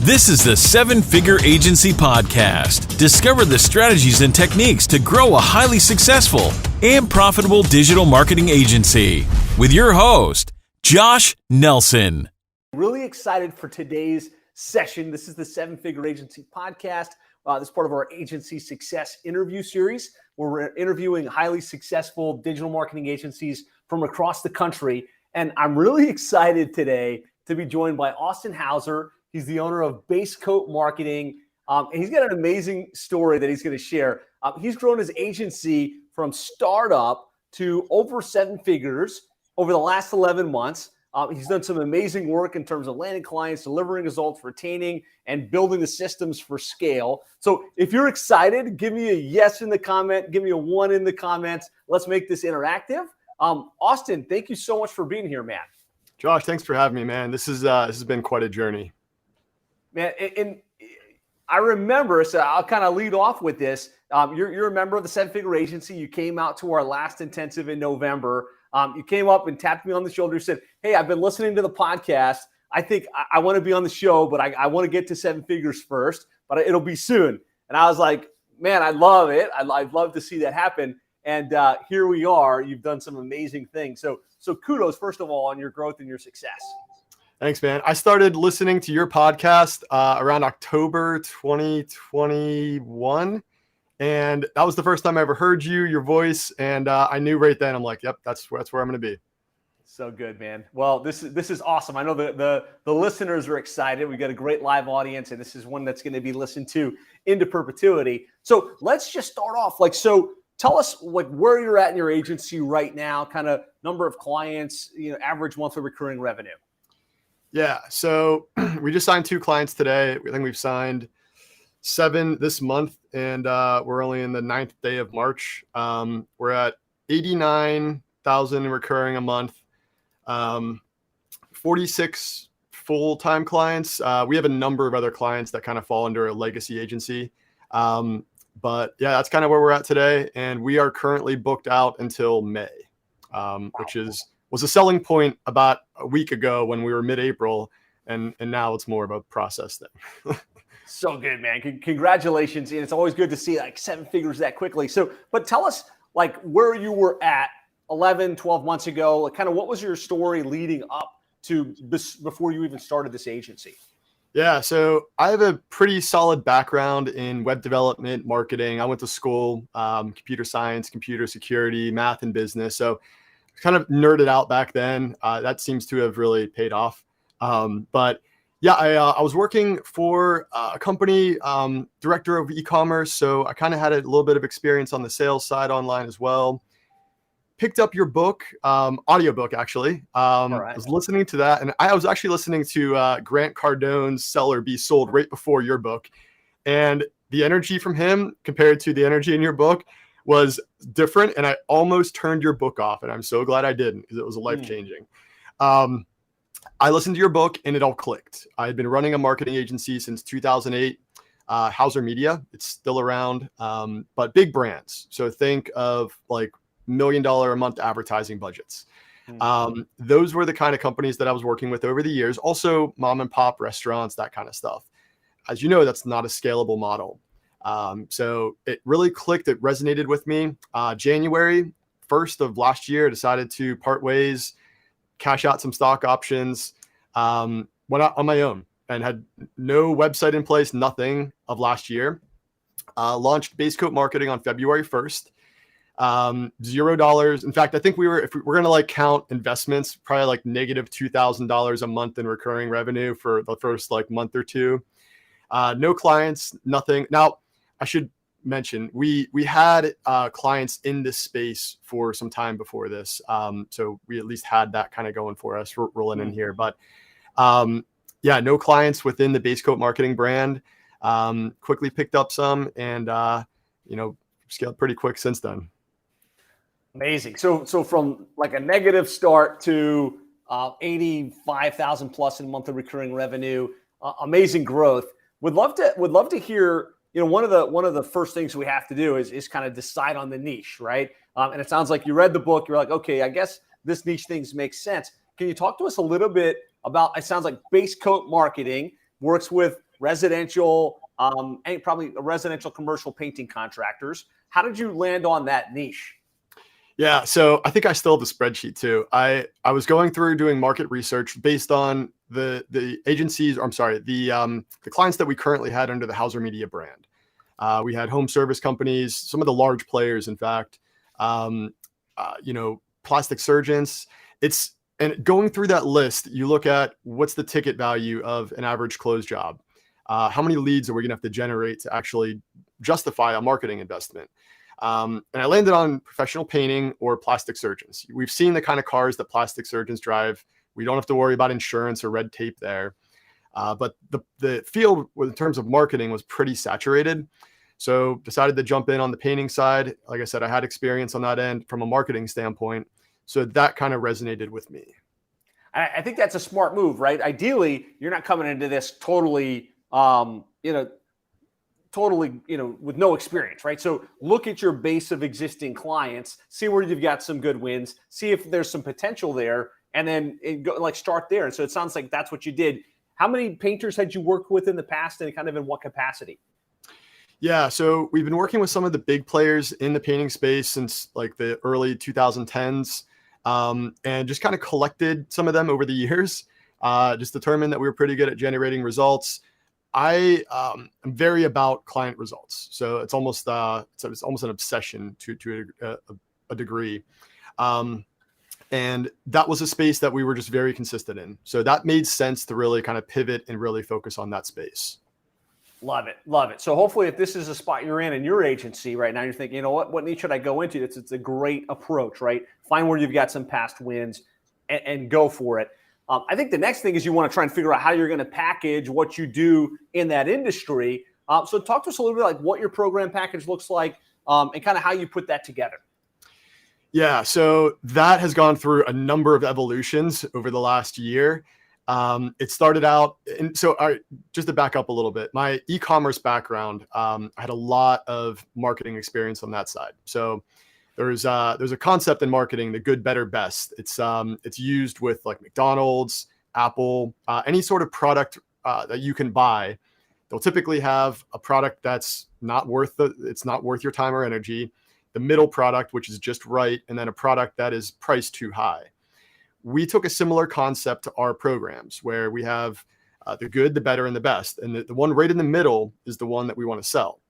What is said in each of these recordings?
This is the Seven Figure Agency Podcast. Discover the strategies and techniques to grow a highly successful and profitable digital marketing agency with your host, Josh Nelson. Really excited for today's session. This is the Seven Figure Agency Podcast. This is part of our agency success interview series where we're interviewing highly successful digital marketing agencies from across the country. And I'm really excited today to be joined by Austin Hauser. He's the owner of Base Coat Marketing, and he's got an amazing story that he's going to share. He's grown his agency from startup to over seven figures over the last 11 months. He's done some amazing work in terms of landing clients, delivering results, retaining, and building the systems for scale. So if you're excited, give me a yes in the comment. Give me a one in the comments. Let's make this interactive. Austin, thank you so much for being here, man. Josh, thanks for having me, man. This has been quite a journey. Man, and I remember, so I'll kind of lead off with this. You're a member of the Seven Figure Agency. You came out to our last intensive in November. You came up and tapped me on the shoulder and said, hey, I've been listening to the podcast. I think I want to be on the show, but I want to get to seven figures first, but it'll be soon. And I was like, man, I love it. I'd love to see that happen. And here we are. You've done some amazing things. So kudos, first of all, on your growth and your success. Thanks, man. I started listening to your podcast around October 2021. And that was the first time I ever heard your voice. And I knew right then, I'm like, yep, that's where I'm going to be. So good, man. Well, this is awesome. I know the listeners are excited. We've got a great live audience, and this is one that's going to be listened to into perpetuity. So let's just start off. Tell us where you're at in your agency right now, kind of number of clients, average monthly recurring revenue. Yeah. So we just signed 2 clients today. I think we've signed 7 this month, and we're only in the 9th day of March. We're at 89,000 recurring a month, 46 full-time clients. We have a number of other clients that kind of fall under a legacy agency. But yeah, that's kind of where we're at today. And we are currently booked out until May, which was a selling point about a week ago when we were mid-April. And now it's more of a process thing. So good, man. Congratulations. And it's always good to see seven figures that quickly. But tell us where you were at 11, 12 months ago, kind of what was your story leading up to before you even started this agency? Yeah, so I have a pretty solid background in web development, marketing. I went to school, computer science, computer security, math, and business. So kind of nerded out back then. That seems to have really paid off. But yeah, I was working for a company, director of e-commerce. So I kind of had a little bit of experience on the sales side online as well. Picked up your book, audiobook actually. Right. I was listening to that, and I was actually listening to Grant Cardone's Sell or Be Sold right before your book. And the energy from him compared to the energy in your book was different, and I almost turned your book off, and I'm so glad I didn't because it was life-changing. I listened to your book, and it all clicked. I had been running a marketing agency since 2008, Hauser Media. It's still around, but big brands. So think of $1 million a month advertising budgets. Those were the kind of companies that I was working with over the years. Also mom and pop restaurants, that kind of stuff. As you know, that's not a scalable model. So it really clicked. It resonated with me. January 1st of last year, I decided to part ways, cash out some stock options, went out on my own and had no website in place, nothing of last year. Launched Base Coat Marketing on February 1st. $0. In fact, I think if we're going to count investments, probably negative $2,000 a month in recurring revenue for the first month or two. No clients, nothing. Now I should mention we had clients in this space for some time before this. So we at least had that kind of going for us rolling in here, but yeah, no clients within the Base Coat Marketing brand. Quickly picked up some and, scaled pretty quick since then. Amazing. So from a negative start to 85,000 plus in monthly recurring revenue, amazing growth. Would love to hear. One of the first things we have to do is kind of decide on the niche, right? And it sounds like you read the book. You're like, okay, I guess this niche things make sense. Can you talk to us a little bit about? It sounds like Base Coat Marketing works with residential, and probably residential commercial painting contractors. How did you land on that niche? Yeah, so I think I still have the spreadsheet too. I was going through doing market research based on the agencies, or I'm sorry, the clients that we currently had under the Hauser Media brand. We had home service companies, some of the large players, in fact, plastic surgeons. And going through that list, you look at what's the ticket value of an average close job. How many leads are we going to have to generate to actually justify a marketing investment? And I landed on professional painting or plastic surgeons. We've seen the kind of cars that plastic surgeons drive. We don't have to worry about insurance or red tape there. But the field in terms of marketing was pretty saturated. So decided to jump in on the painting side. Like I said, I had experience on that end from a marketing standpoint. So that kind of resonated with me. I think that's a smart move, right? Ideally, you're not coming into this totally, with no experience, right? So look at your base of existing clients, see where you've got some good wins, see if there's some potential there, and then start there. And so it sounds like that's what you did. How many painters had you worked with in the past, and kind of in what capacity? Yeah, so we've been working with some of the big players in the painting space since like the early 2010s, and just kind of collected some of them over the years. Just determined that we were pretty good at generating results. I am very about client results, so it's almost an obsession to a degree. And that was a space that we were just very consistent in. So that made sense to really kind of pivot and really focus on that space. Love it. Love it. So hopefully if this is a spot you're in your agency right now, you're thinking, what niche should I go into? It's a great approach, right? Find where you've got some past wins and go for it. I think the next thing is you want to try and figure out how you're going to package what you do in that industry. So talk to us a little bit like what your program package looks like and kind of how you put that together. Yeah, so that has gone through a number of evolutions over the last year. It started out, and so just to back up a little bit, my e-commerce background, I had a lot of marketing experience on that side. So there's a concept in marketing, the good, better, best. It's used with like McDonald's, Apple, any sort of product that you can buy. They'll typically have a product that's not worth your time or energy, the middle product, which is just right, and then a product that is priced too high. We took a similar concept to our programs where we have the good, the better, and the best. And the one right in the middle is the one that we want to sell.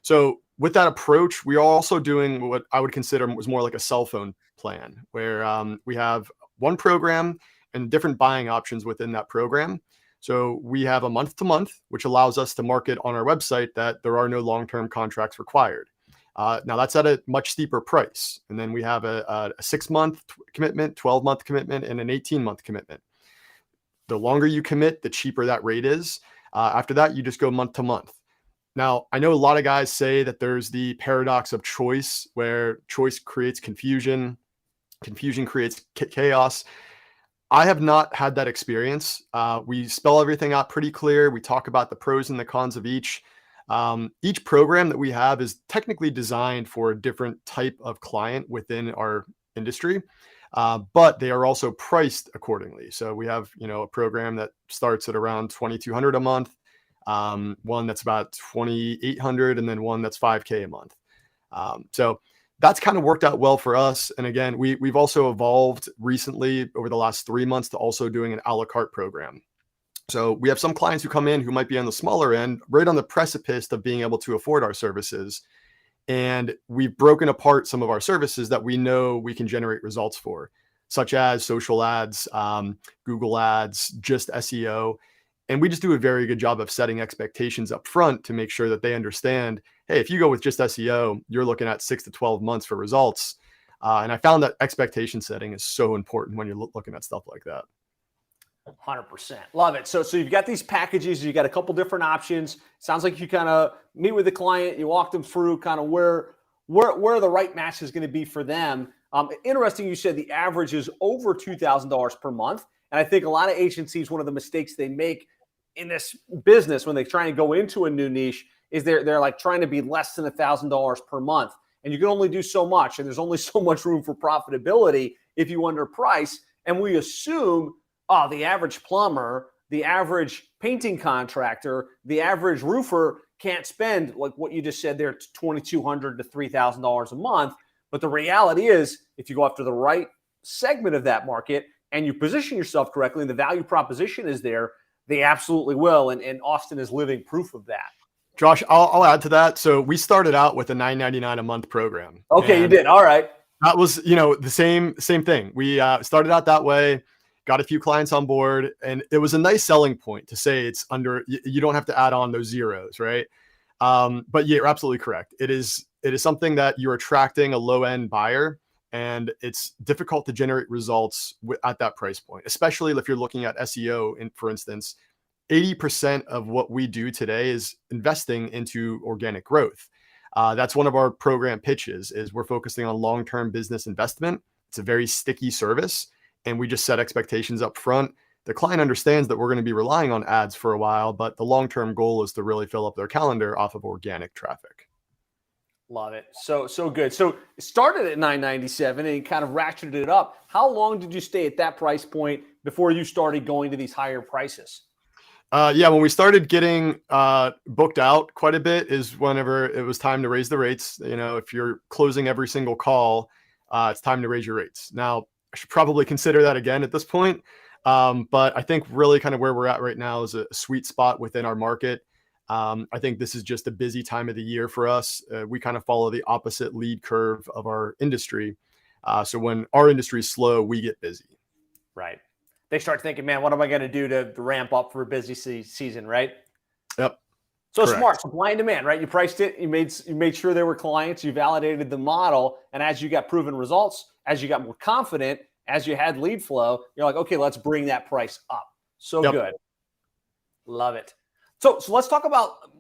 So with that approach, we are also doing what I would consider was more like a cell phone plan, where we have one program and different buying options within that program. So we have a month to month, which allows us to market on our website that there are no long-term contracts required. Now that's at a much steeper price. And then we have a 6-month commitment, 12-month commitment, and an 18-month commitment. The longer you commit, the cheaper that rate is. After that, you just go month to month. Now, I know a lot of guys say that there's the paradox of choice, where choice creates confusion, confusion creates chaos. I have not had that experience. We spell everything out pretty clear. We talk about the pros and the cons of each. Each program that we have is technically designed for a different type of client within our industry, but they are also priced accordingly. So we have, a program that starts at around $2,200 a month, one that's about $2,800, and then one that's $5K a month. So that's kind of worked out well for us. And again, we've also evolved recently over the last 3 months to also doing an a la carte program. So we have some clients who come in who might be on the smaller end, right on the precipice of being able to afford our services. And we've broken apart some of our services that we know we can generate results for, such as social ads, Google ads, just SEO. And we just do a very good job of setting expectations up front to make sure that they understand, hey, if you go with just SEO, you're looking at 6 to 12 months for results. And I found that expectation setting is so important when you're looking at stuff like that. 100%. Love it. So you've got these packages, you got a couple different options. Sounds like you kind of meet with the client, you walk them through kind of where the right match is going to be for them. Interesting, you said the average is over $2,000 per month. And I think a lot of agencies, one of the mistakes they make in this business when they try and go into a new niche is they're like trying to be less than $1,000 per month. And you can only do so much. And there's only so much room for profitability if you underprice. And we assume, the average plumber the average painting contractor, the average roofer can't spend like what you just said there, $2,200 to $3,000 a month. But the reality is, if you go after the right segment of that market and you position yourself correctly and the value proposition is there, they absolutely will. And Austin is living proof of that. Josh, I'll add to that. So we started out with a $9.99 a month program. Okay, you did. All right. That was, the same thing. We started out that way, got a few clients on board, and it was a nice selling point to say it's under, you don't have to add on those zeros, right? But yeah, you're absolutely correct. It is something that you're attracting a low end buyer, and it's difficult to generate results at that price point, especially if you're looking at SEO. For instance, 80% of what we do today is investing into organic growth. That's one of our program pitches is we're focusing on long-term business investment. It's a very sticky service, and we just set expectations up front. The client understands that we're going to be relying on ads for a while, but the long-term goal is to really fill up their calendar off of organic traffic. Love it. So good. So it started at $9.97 and you kind of ratcheted it up. How long did you stay at that price point before you started going to these higher prices? When we started getting booked out quite a bit is whenever it was time to raise the rates. If you're closing every single call, it's time to raise your rates. Now, I should probably consider that again at this point. But I think really kind of where we're at right now is a sweet spot within our market. I think this is just a busy time of the year for us. We kind of follow the opposite lead curve of our industry. So when our industry is slow, we get busy. Right. They start thinking, man, what am I going to do to ramp up for a busy season, right? Yep. So correct. Smart, supply and demand, right? You priced it, you made sure there were clients, you validated the model, and as you got proven results, as you got more confident, as you had lead flow, you're like, okay, let's bring that price up. So yep. Good. Love it. So let's talk about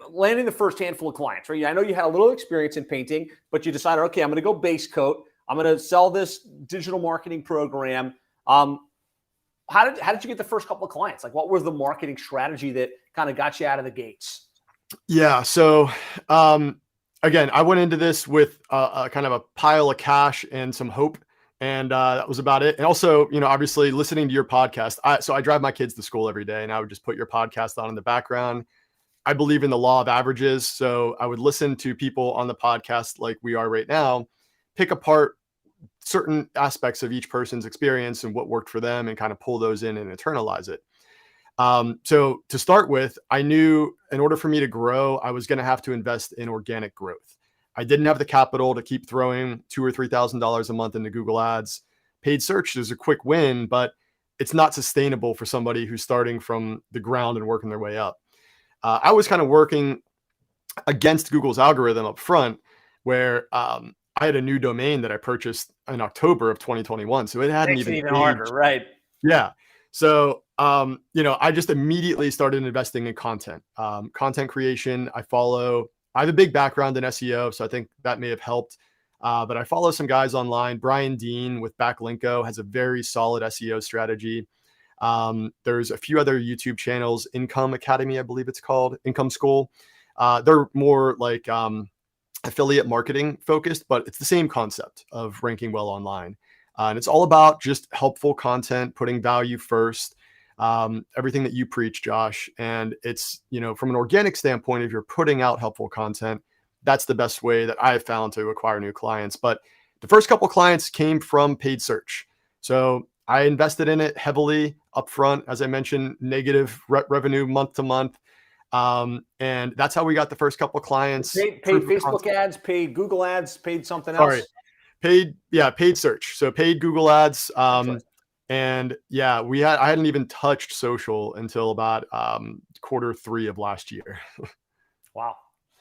landing the first handful of clients, right? I know you had a little experience in painting, but you decided, okay, I'm going to go base coat. I'm going to sell this digital marketing program. How did you get the first couple of clients? Like, what was the marketing strategy that kind of got you out of the gates? Yeah. So, again, I went into this with a kind of a pile of cash and some hope, and that was about it. And also, obviously listening to your podcast. So I drive my kids to school every day, and I would just put your podcast on in the background. I believe in the law of averages. So I would listen to people on the podcast like we are right now, pick apart certain aspects of each person's experience and what worked for them and kind of pull those in and internalize it. So to start with, I knew in order for me to grow, I was going to have to invest in organic growth. I didn't have the capital to keep throwing $2,000 or $3,000 a month into Google Ads. Paid search is a quick win, but it's not sustainable for somebody who's starting from the ground and working their way up. I was kind of working against Google's algorithm up front, where I had a new domain that I purchased in October of 2021. So it hadn't even harder, right? Yeah. So, I just immediately started investing in content creation. I have a big background in SEO, so I think that may have helped. But I follow some guys online. Brian Dean with Backlinko has a very solid SEO strategy. There's a few other YouTube channels, Income Academy, I believe it's called, Income School. They're more like, affiliate marketing focused, but it's the same concept of ranking well online. And it's all about just helpful content, putting value first, everything that you preach, Josh. And it's, from an organic standpoint, if you're putting out helpful content, that's the best way that I've found to acquire new clients. But the first couple of clients came from paid search. So I invested in it heavily upfront, as I mentioned, negative revenue month to month. And that's how we got the first couple of clients. Paid Facebook ads, paid Google ads, paid something else. Paid search. So paid Google ads. And yeah, I hadn't even touched social until about Q3 of last year. Wow.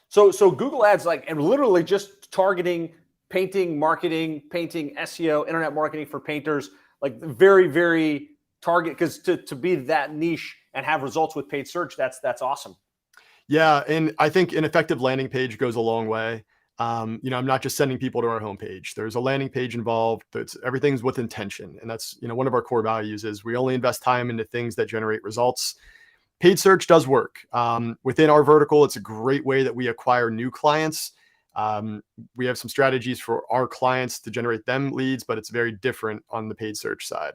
So Google ads, and literally just targeting painting, marketing, painting, SEO, internet marketing for painters, very, very target, because to be that niche and have results with paid search, that's awesome. Yeah. And I think an effective landing page goes a long way. I'm not just sending people to our homepage. There's a landing page involved. Everything's with intention. And that's, one of our core values is we only invest time into things that generate results. Paid search does work. Within our vertical, it's a great way that we acquire new clients. We have some strategies for our clients to generate them leads, but it's very different on the paid search side.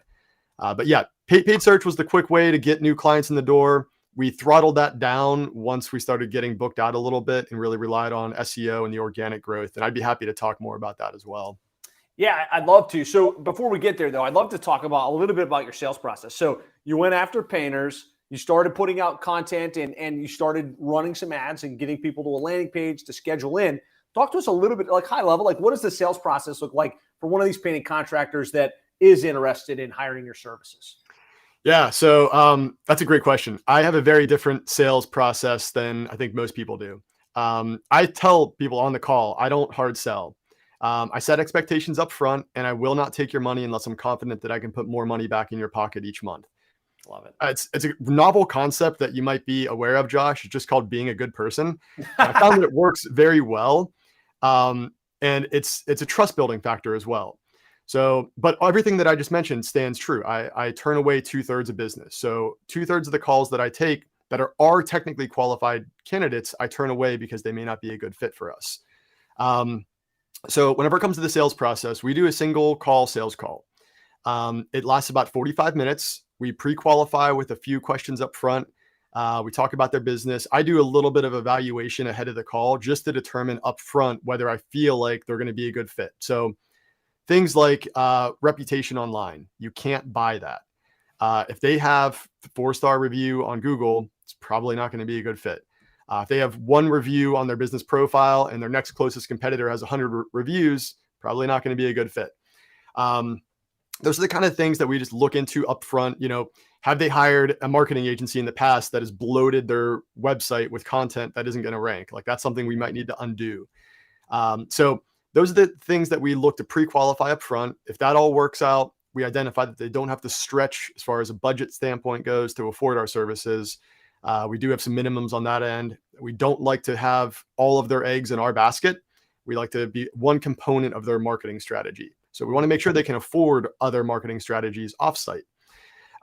But yeah, paid search was the quick way to get new clients in the door. We throttled that down once we started getting booked out a little bit and really relied on SEO and the organic growth. And I'd be happy to talk more about that as well. Yeah, I'd love to. So before we get there, though, I'd love to talk about a little bit about your sales process. So you went after painters, you started putting out content, and you started running some ads and getting people to a landing page to schedule in. Talk to us a little bit, like high level, like what does the sales process look like for one of these painting contractors that is interested in hiring your services? Yeah, so that's a great question. I have a very different sales process than I think most people do. I tell people on the call, I don't hard sell. I set expectations up front, and I will not take your money unless I'm confident that I can put more money back in your pocket each month. Love it. It's a novel concept that you might be aware of, Josh. It's just called being a good person. I found that it works very well, and it's a trust building factor as well. So, but everything that I just mentioned stands true. I turn away 2/3 of business. So 2/3 of the calls that I take that are technically qualified candidates, I turn away because they may not be a good fit for us. So whenever it comes to the sales process, we do a single call sales call. It lasts about 45 minutes. We pre-qualify with a few questions up front. We talk about their business. I do a little bit of evaluation ahead of the call just to determine up front whether I feel like they're going to be a good fit. So things like reputation online, you can't buy that. If they have the 4-star review on Google, it's probably not going to be a good fit. If they have 1 review on their business profile and their next closest competitor has 100 reviews, probably not going to be a good fit. Those are the kind of things that we just look into up front. You know, have they hired a marketing agency in the past that has bloated their website with content that isn't going to rank? Like that's something we might need to undo. So those are the things that we look to pre-qualify up front. If that all works out, we identify that they don't have to stretch as far as a budget standpoint goes to afford our services. We do have some minimums on that end. We don't like to have all of their eggs in our basket. We like to be one component of their marketing strategy. So we want to make sure they can afford other marketing strategies offsite.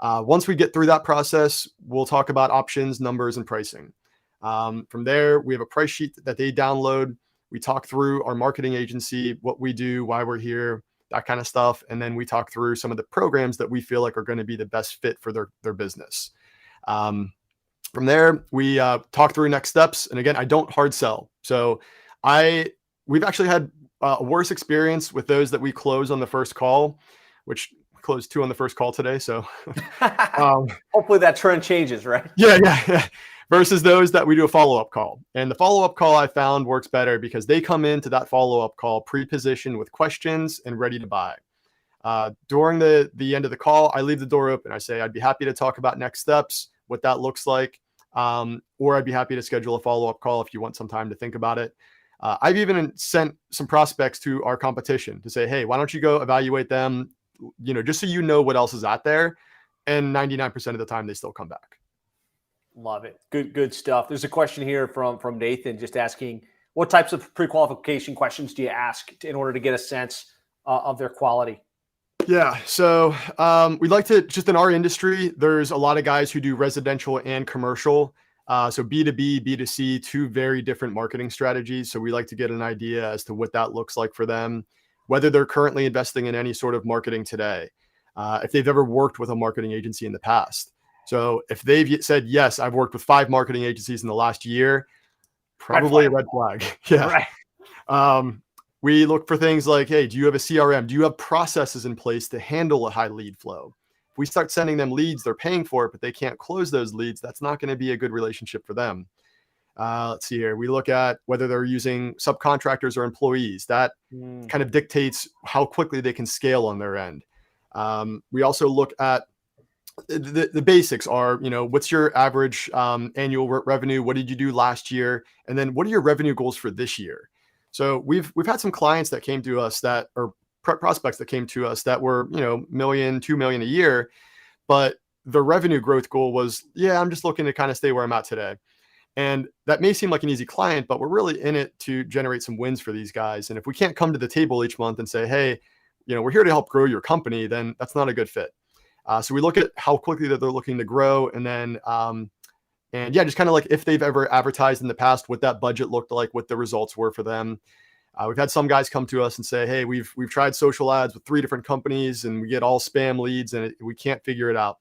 Once we get through that process, we'll talk about options, numbers, and pricing. From there, we have a price sheet that they download. We talk through our marketing agency, what we do, why we're here, that kind of stuff. And then we talk through some of the programs that we feel like are going to be the best fit for their business. From there, we talk through next steps. And again, I don't hard sell. So we've actually had a worse experience with those that we close on the first call, which closed 2 on the first call today. So hopefully that trend changes, right? Yeah. Versus those that we do a follow-up call. And the follow-up call I found works better because they come into that follow-up call pre-positioned with questions and ready to buy. During the end of the call, I leave the door open. I say, I'd be happy to talk about next steps, what that looks like, or I'd be happy to schedule a follow-up call if you want some time to think about it. I've even sent some prospects to our competition to say, hey, why don't you go evaluate them, just so you know what else is out there. And 99% of the time, they still come back. Love it. Good stuff. There's a question here from Nathan just asking, what types of pre-qualification questions do you ask in order to get a sense of their quality? Yeah. So we like to, just in our industry, there's a lot of guys who do residential and commercial. So B2B, B2C, 2 very different marketing strategies. So we like to get an idea as to what that looks like for them, whether they're currently investing in any sort of marketing today, if they've ever worked with a marketing agency in the past. So if they've said, yes, I've worked with 5 marketing agencies in the last year, probably a red flag. Yeah. Right. We look for things like, hey, do you have a CRM? Do you have processes in place to handle a high lead flow? If we start sending them leads, they're paying for it, but they can't close those leads. That's not going to be a good relationship for them. Let's see here. We look at whether they're using subcontractors or employees. That kind of dictates how quickly they can scale on their end. We also look at the basics are, what's your average annual revenue? What did you do last year? And then what are your revenue goals for this year? So we've had some clients that came to us that are prospects that came to us that were, $1 million, $2 million a year, but the revenue growth goal was, I'm just looking to kind of stay where I'm at today. And that may seem like an easy client, but we're really in it to generate some wins for these guys. And if we can't come to the table each month and say, hey, we're here to help grow your company, then that's not a good fit. So we look at how quickly that they're looking to grow, and then, just kind of like if they've ever advertised in the past, what that budget looked like, what the results were for them. We've had some guys come to us and say, hey, we've tried social ads with 3 different companies and we get all spam leads and we can't figure it out.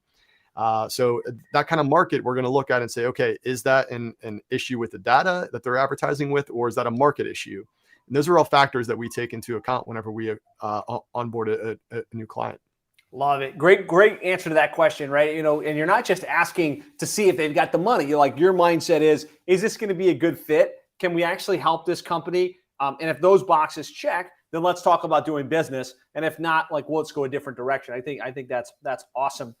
So that kind of market, we're going to look at and say, okay, is that an issue with the data that they're advertising with, or is that a market issue? And those are all factors that we take into account whenever we onboard a new client. Love it. Great answer to that question, right? And you're not just asking to see if they've got the money. You're like, your mindset is this going to be a good fit? Can we actually help this company? And if those boxes check, then let's talk about doing business. And if not, like, well, let's go a different direction. I think that's awesome.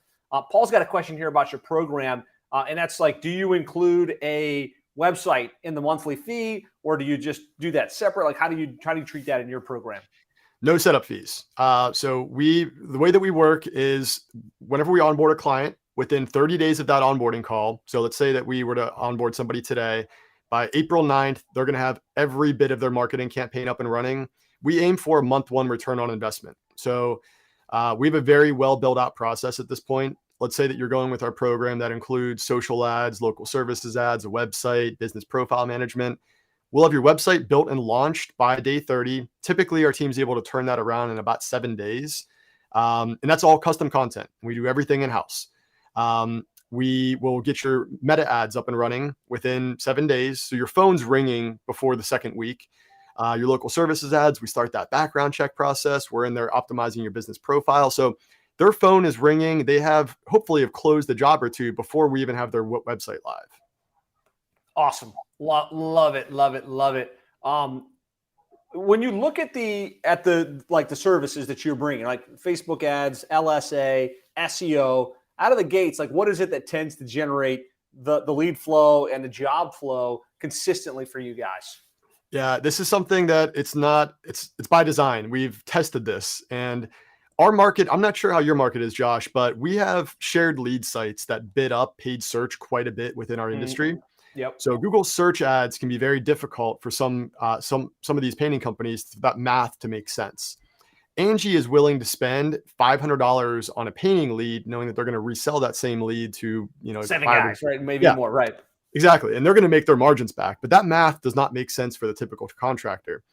Paul's got a question here about your program. And that's like, do you include a website in the monthly fee, or do you just do that separate? Like, how do you treat that in your program? No setup fees. So the way that we work is whenever we onboard a client, within 30 days of that onboarding call. So let's say that we were to onboard somebody today. By April 9th, they're going to have every bit of their marketing campaign up and running. We aim for a month 1 return on investment. So we have a very well built out process at this point. Let's say that you're going with our program that includes social ads, local services ads, a website, business profile management. We'll have your website built and launched by day 30. Typically, our team's able to turn that around in about 7 days. And that's all custom content. We do everything in-house. We will get your meta ads up and running within 7 days. So your phone's ringing before the second week. Your local services ads, we start that background check process. We're in there optimizing your business profile. So their phone is ringing. They hopefully have closed a job or 2 before we even have their website live. Awesome. Love it. When you look at the services that you're bringing, like Facebook ads, LSA, SEO, out of the gates, like, what is it that tends to generate the lead flow and the job flow consistently for you guys? Yeah, this is something that it's by design. We've tested this, and our market, I'm not sure how your market is, Josh, but we have shared lead sites that bid up paid search quite a bit within our industry. Yep. So Google search ads can be very difficult for some of these painting companies for that math to make sense. Angie is willing to spend $500 on a painting lead, knowing that they're going to resell that same lead to 7 guys, right? Maybe more, right? Exactly, and they're going to make their margins back. But that math does not make sense for the typical contractor.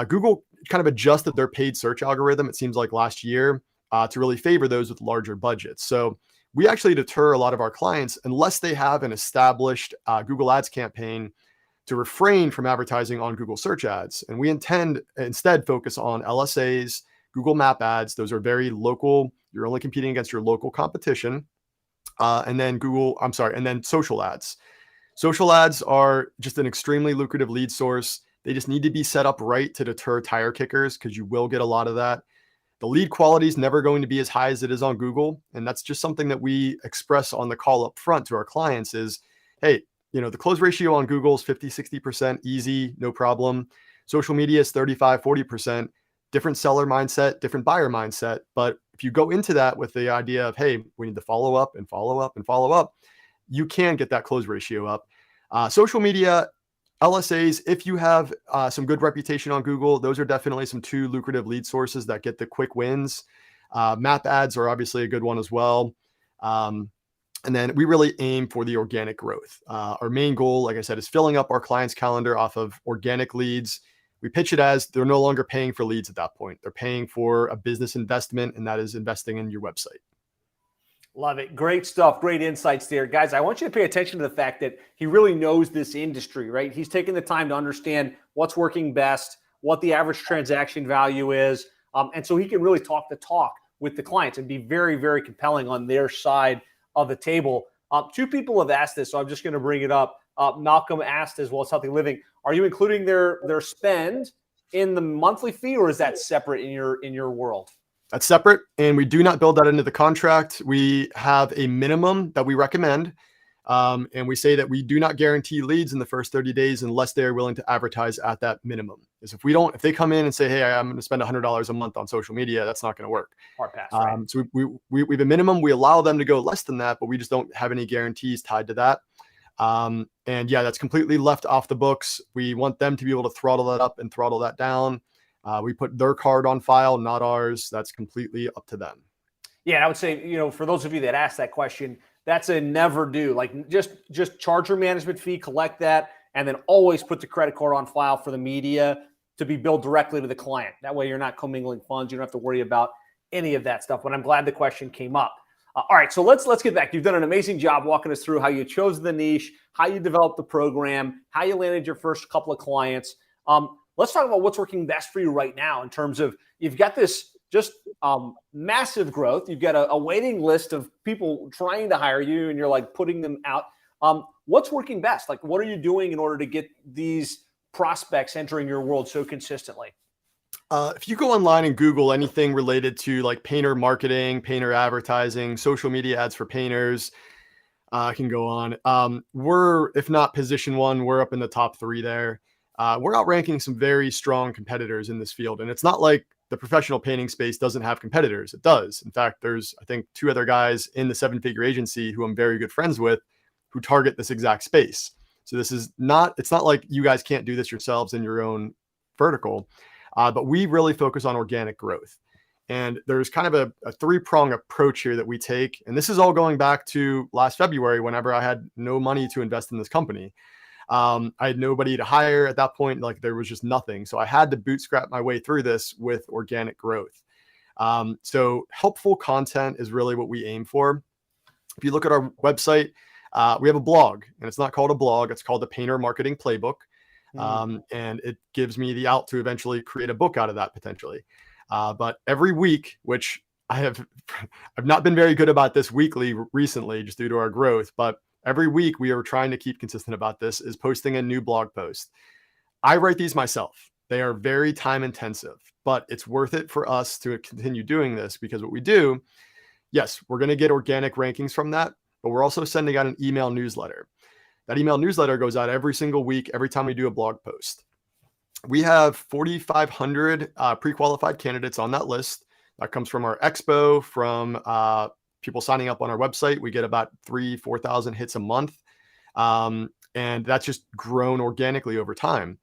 Google kind of adjusted their paid search algorithm, it seems like last year, to really favor those with larger budgets. So we actually deter a lot of our clients unless they have an established Google Ads campaign to refrain from advertising on Google search ads. And we instead focus on LSAs, Google Map ads. Those are very local. You're only competing against your local competition. And then social ads. Social ads are just an extremely lucrative lead source. They just need to be set up right to deter tire kickers, because you will get a lot of that. The lead quality is never going to be as high as it is on Google. And that's just something that we express on the call up front to our clients is, hey, the close ratio on Google is 50, 60%, easy, no problem. Social media is 35, 40%, different seller mindset, different buyer mindset. But if you go into that with the idea of, hey, we need to follow up and follow up and follow up, you can get that close ratio up. Social media, LSAs, if you have some good reputation on Google, those are definitely some 2 lucrative lead sources that get the quick wins. Map ads are obviously a good one as well. And then we really aim for the organic growth. Our main goal, like I said, is filling up our clients' calendar off of organic leads. We pitch it as they're no longer paying for leads at that point. They're paying for a business investment, and that is investing in your website. Love it. Great stuff. Great insights there. Guys, I want you to pay attention to the fact that he really knows this industry, right? He's taking the time to understand what's working best, what the average transaction value is. And so he can really talk the talk with the clients and be very, very compelling on their side of the table. 2 people have asked this, so I'm just going to bring it up. Malcolm asked as well as Healthy Living, are you including their spend in the monthly fee, or is that separate in your world? That's separate, and we do not build that into the contract. We have a minimum that we recommend, and we say that we do not guarantee leads in the first 30 days unless they are willing to advertise at that minimum. Because if they come in and say, hey, I'm going to spend $100 a month on social media, that's not going to work. Hard pass, right? So we have a minimum. We allow them to go less than that, but we just don't have any guarantees tied to that. And yeah, that's completely left off the books. We want them to be able to throttle that up and throttle that down. We put their card on file, not ours. That's completely up to them. Yeah, I would say, for those of you that asked that question, that's a never do. Like, just charge your management fee, collect that, and then always put the credit card on file for the media. to be billed directly to the client. That way you're not commingling funds. You don't have to worry about any of that stuff. But I'm glad the question came up. All right, so let's get back. You've done an amazing job walking us through how you chose the niche, how you developed the program, how you landed your first couple of clients. Let's talk about what's working best for you right now in terms of you've got this just massive growth. You've got a waiting list of people trying to hire you, and you're like putting them out. What's working best? Like, what are you doing in order to get these prospects entering your world so consistently? If you go online and Google anything related to like painter marketing, painter advertising, social media ads for painters, I can go on. We're, if not position one, we're up in the top 3 there. We're outranking some very strong competitors in this field. And it's not like the professional painting space doesn't have competitors. It does. In fact, there's, I think, 2 other guys in the 7-figure agency who I'm very good friends with who target this exact space. So this is not, it's not like you guys can't do this yourselves in your own vertical. But we really focus on organic growth. And there's kind of a 3-prong approach here that we take. And this is all going back to last February, whenever I had no money to invest in this company. I had nobody to hire at that point. Like, there was just nothing. So I had to bootstrap my way through this with organic growth. So helpful content is really what we aim for. If you look at our website, we have a blog, and it's not called a blog. It's called the Painter Marketing Playbook. And it gives me the out to eventually create a book out of that potentially. But every week, which I've not been very good about this weekly recently, just due to our growth, but every week we are trying to keep consistent about this, is posting a new blog post. I write these myself. They are very time intensive, but it's worth it for us to continue doing this, because what we do, yes, we're going to get organic rankings from that, but we're also sending out an email newsletter. That email newsletter goes out every single week, every time we do a blog post. We have 4,500 pre-qualified candidates on that list. That comes from our expo, from people signing up on our website. We get about 4,000 hits a month. And that's just grown organically over time.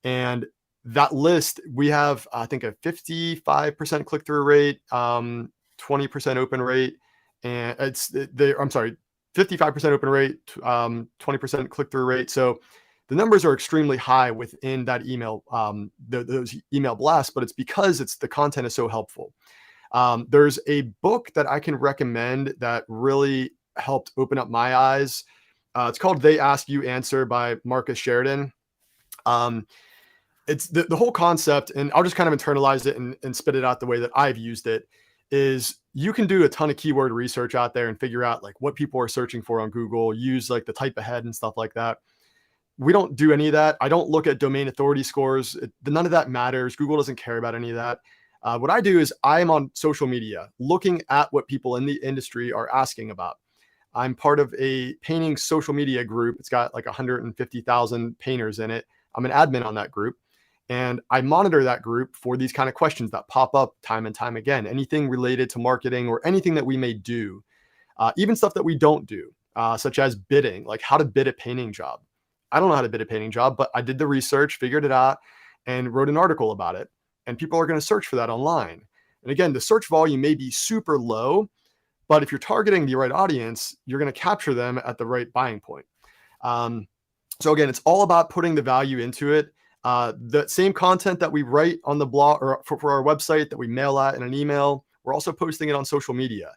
And that list, we have, I think, a 55% click-through rate, 20% open rate. And I'm sorry, 55% open rate, 20% click-through rate. So the numbers are extremely high within that email, those email blasts, but it's because the content is so helpful. There's a book that I can recommend that really helped open up my eyes. It's called They Ask You Answer by Marcus Sheridan. It's the whole concept, and I'll just kind of internalize it and spit it out the way that I've used it, is you can do a ton of keyword research out there and figure out like what people are searching for on Google, use like the type ahead and stuff like that. We don't do any of that. I don't look at domain authority scores. None of that matters. Google doesn't care about any of that. What I do is I'm on social media looking at what people in the industry are asking about. I'm part of a painting social media group. It's got like 150,000 painters in it. I'm an admin on that group. And I monitor that group for these kind of questions that pop up time and time again. Anything related to marketing or anything that we may do, even stuff that we don't do, such as bidding, like how to bid a painting job. I don't know how to bid a painting job, but I did the research, figured it out, and wrote an article about it. And people are going to search for that online. And again, the search volume may be super low, but if you're targeting the right audience, you're going to capture them at the right buying point. So again, it's all about putting the value into it. The same content that we write on the blog or for our website that we mail out in an email, we're also posting it on social media.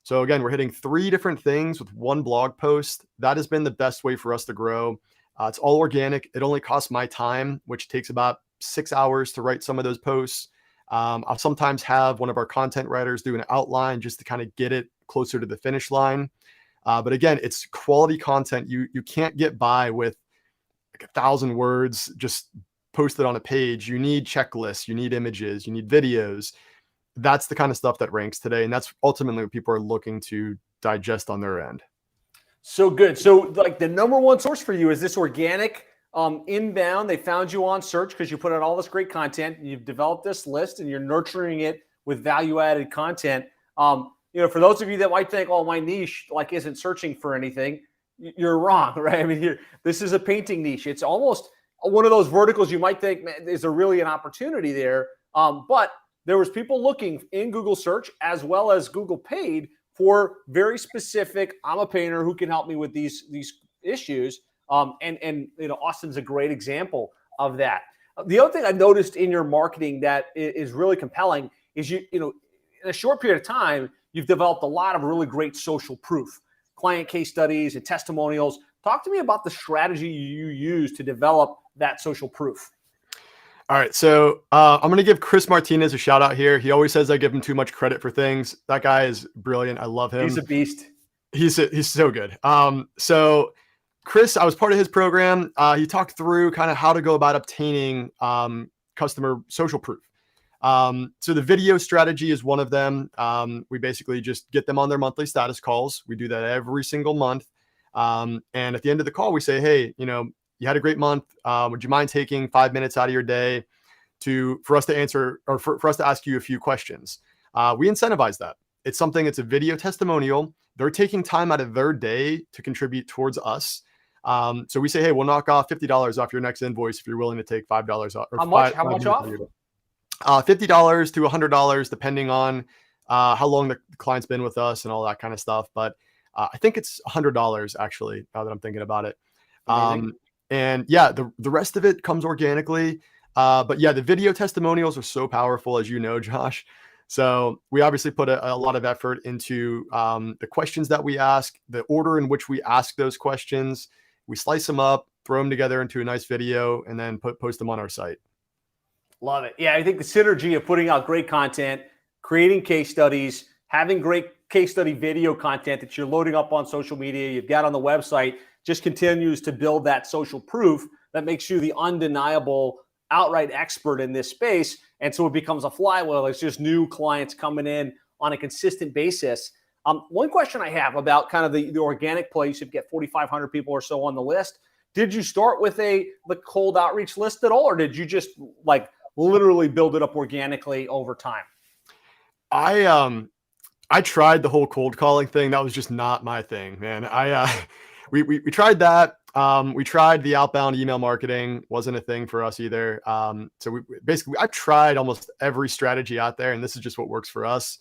So again, we're hitting 3 different things with one blog post. That has been the best way for us to grow. It's all organic. It only costs my time, which takes about 6 hours to write some of those posts. I'll sometimes have one of our content writers do an outline just to kind of get it closer to the finish line. But again, it's quality content. You can't get by with like 1,000 words just posted on a page. You need checklists, you need images, you need videos. That's the kind of stuff that ranks today. And that's ultimately what people are looking to digest on their end. So good. So like the number one source for you is this organic inbound. They found you on search because you put out all this great content. You've developed this list and you're nurturing it with value-added content. For those of you that might think, oh, my niche like isn't searching for anything, you're wrong, right? I mean, this is a painting niche. It's almost one of those verticals you might think, man, is there really an opportunity there? But there was people looking in Google search as well as Google paid for very specific, I'm a painter who can help me with these issues. And Austin's a great example of that. The other thing I've noticed in your marketing that is really compelling is in a short period of time, you've developed a lot of really great social proof, client case studies and testimonials. Talk to me about the strategy you use to develop that social proof. All right. So I'm going to give Chris Martinez a shout out here. He always says I give him too much credit for things. That guy is brilliant. I love him. He's a beast. He's so good. So Chris, I was part of his program. He talked through kind of how to go about obtaining customer social proof. So the video strategy is one of them. We basically just get them on their monthly status calls. We do that every single month. And at the end of the call, we say, hey, you had a great month. Would you mind taking 5 minutes out of your day for us to answer or for us to ask you a few questions? We incentivize that. It's a video testimonial. They're taking time out of their day to contribute towards us. So we say, hey, we'll knock off $50 off your next invoice if you're willing to take $5 off. How much off? $50 to $100, depending on how long the client's been with us and all that kind of stuff. But I think it's $100 actually, now that I'm thinking about it. And yeah, the rest of it comes organically. But yeah, the video testimonials are so powerful, as you know, Josh. So we obviously put a lot of effort into the questions that we ask, the order in which we ask those questions. We slice them up, throw them together into a nice video, and then post them on our site. Love it. Yeah, I think the synergy of putting out great content, creating case studies, having great case study video content that you're loading up on social media, you've got on the website, just continues to build that social proof that makes you the undeniable outright expert in this space. And so it becomes a flywheel. It's just new clients coming in on a consistent basis. One question I have about kind of the organic place, you get 4,500 people or so on the list. Did you start with the cold outreach list at all, or did you just literally build it up organically over time? I tried the whole cold calling thing. That was just not my thing, man. We tried that. We tried the outbound email marketing. Wasn't a thing for us either. So I've tried almost every strategy out there, and this is just what works for us.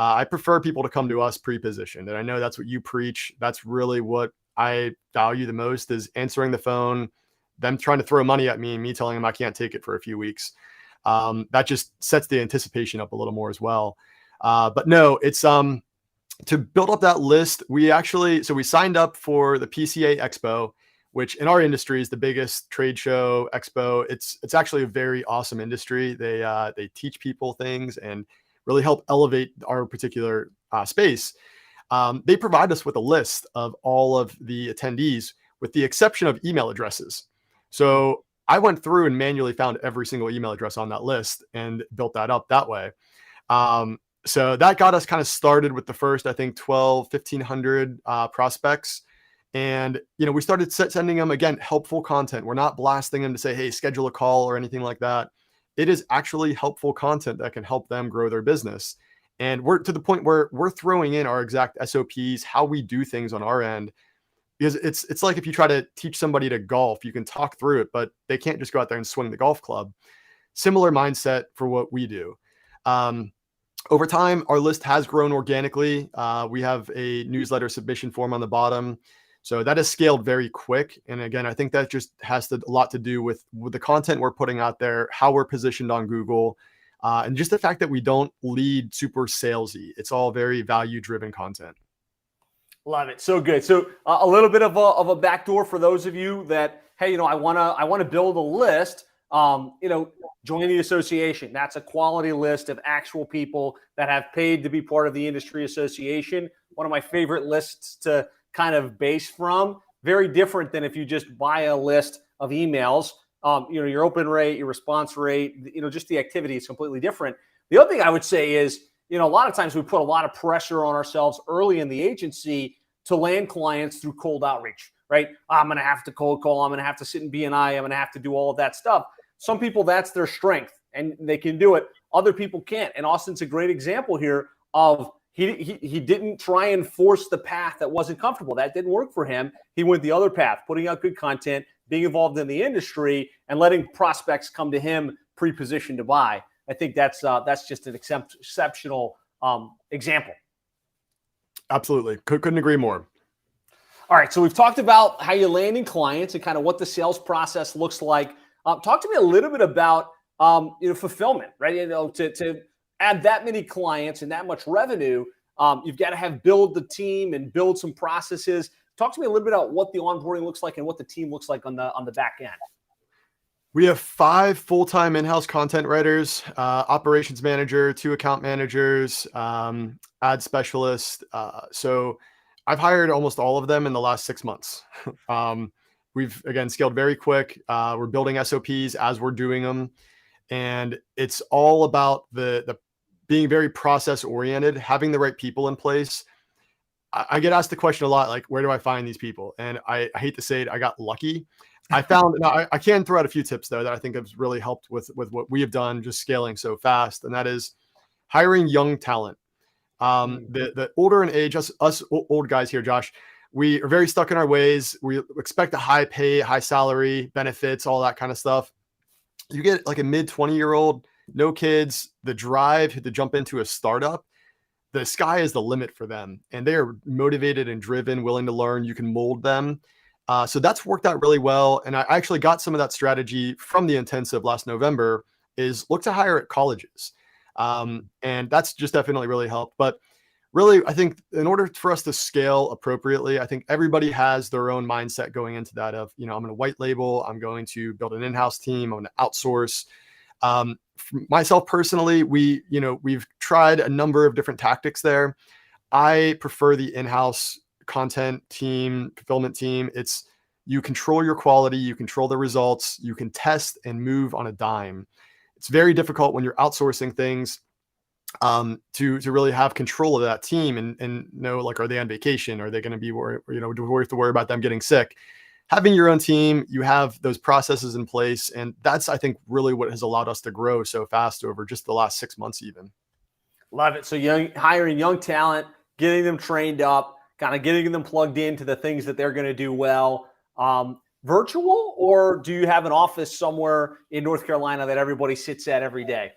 I prefer people to come to us pre-positioned, and I know that's what you preach. That's really what I value the most, is answering the phone, them trying to throw money at me, and me telling them I can't take it for a few weeks. That just sets the anticipation up a little more as well. But no, it's to build up that list. We signed up for the PCA Expo, which in our industry is the biggest trade show expo. It's actually a very awesome industry. They teach people things and really help elevate our particular space. They provide us with a list of all of the attendees, with the exception of email addresses. So I went through and manually found every single email address on that list and built that up that way. So that got us kind of started with the first, I think, 1,500 prospects. And, we started sending them, again, helpful content. We're not blasting them to say, hey, schedule a call or anything like that. It is actually helpful content that can help them grow their business. And we're to the point where we're throwing in our exact SOPs, how we do things on our end. Because it's like if you try to teach somebody to golf, you can talk through it, but they can't just go out there and swing the golf club. Similar mindset for what we do. Over time, our list has grown organically. We have a newsletter submission form on the bottom. So that has scaled very quick. And again, I think that just has a lot to do with the content we're putting out there, how we're positioned on Google, and just the fact that we don't lead super salesy. It's all very value-driven content. Love it. So good. So a little bit of a backdoor for those of you that, hey, I want to build a list. Join the association. That's a quality list of actual people that have paid to be part of the industry association. One of my favorite lists to kind of base from. Very different than if you just buy a list of emails. Your open rate, your response rate, just the activity is completely different. The other thing I would say is, a lot of times we put a lot of pressure on ourselves early in the agency to land clients through cold outreach, right? I'm going to have to cold call. I'm going to have to sit in BNI. I'm going to have to do all of that stuff. Some people, that's their strength and they can do it. Other people can't. And Austin's a great example here of he didn't try and force the path that wasn't comfortable. That didn't work for him. He went the other path, putting out good content, being involved in the industry, and letting prospects come to him pre-positioned to buy. I think that's just an exceptional example. Absolutely. Couldn't agree more. All right. So we've talked about how you're landing clients and kind of what the sales process looks like. Talk to me a little bit about fulfillment, right? To add that many clients and that much revenue, you've got to have build the team and build some processes. Talk to me a little bit about what the onboarding looks like and what the team looks like on the back end. We have 5 full-time in-house content writers, operations manager, 2 account managers, ad specialist. So I've hired almost all of them in the last 6 months. We've, again, scaled very quick. We're building SOPs as we're doing them. And it's all about the being very process oriented, having the right people in place. I get asked the question a lot, like, where do I find these people? And I hate to say it, I got lucky. I found, I can throw out a few tips though that I think have really helped with what we have done, just scaling so fast. And that is hiring young talent. The older in age, us old guys here, Josh, we are very stuck in our ways. We expect a high pay, high salary, benefits, all that kind of stuff. You get like a mid 20-year-old, no kids, the drive to jump into a startup, the sky is the limit for them. And they are motivated and driven, willing to learn. You can mold them. So that's worked out really well. And I actually got some of that strategy from the intensive last November, is look to hire at colleges. And that's just definitely really helped. But really, I think in order for us to scale appropriately, I think everybody has their own mindset going into that of, I'm going to white label, I'm going to build an in-house team, I'm going to outsource. Myself personally, we've tried a number of different tactics there. I prefer the in-house content team, fulfillment team. It's, you control your quality, you control the results, you can test and move on a dime. It's very difficult when you're outsourcing things to really have control of that team and know, like, are they on vacation? Are they going to be worried, do we have to worry about them getting sick? Having your own team, you have those processes in place. And that's, I think, really what has allowed us to grow so fast over just the last 6 months even. Love it. So hiring young talent, getting them trained up, kind of getting them plugged into the things that they're going to do well. Virtual, or do you have an office somewhere in North Carolina that everybody sits at every day?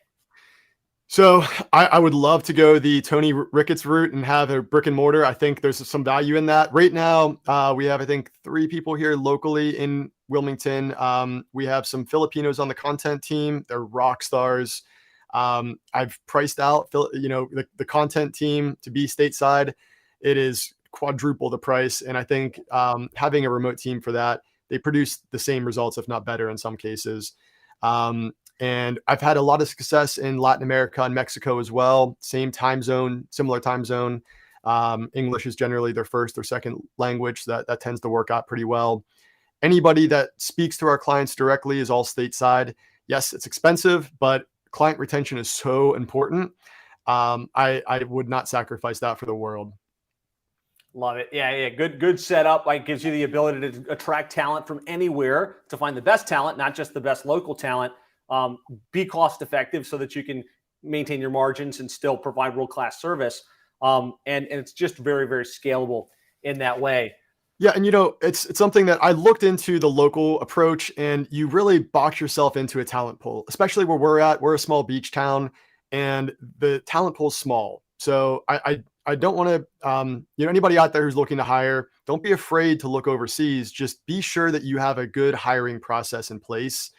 So I would love to go the Tony Ricketts route and have a brick and mortar. I think there's some value in that. Right now, we have, I think, 3 people here locally in Wilmington. We have some Filipinos on the content team. They're rock stars. I've priced out, the content team to be stateside. It is quadruple the price. And I think having a remote team for that, they produce the same results, if not better in some cases. And I've had a lot of success in Latin America and Mexico as well. Same time zone, similar time zone. English is generally their first or second language. So that tends to work out pretty well. Anybody that speaks to our clients directly is all stateside. Yes, it's expensive, but client retention is so important. I would not sacrifice that for the world. Love it. Yeah. Good setup. Like, gives you the ability to attract talent from anywhere, to find the best talent, not just the best local talent. Be cost effective so that you can maintain your margins and still provide world-class service. And it's just very, very scalable in that way. Yeah. And, it's something that I looked into the local approach, and you really box yourself into a talent pool, especially where we're at. We're a small beach town and the talent pool is small. So I don't want to, anybody out there who's looking to hire, don't be afraid to look overseas. Just be sure that you have a good hiring process in place.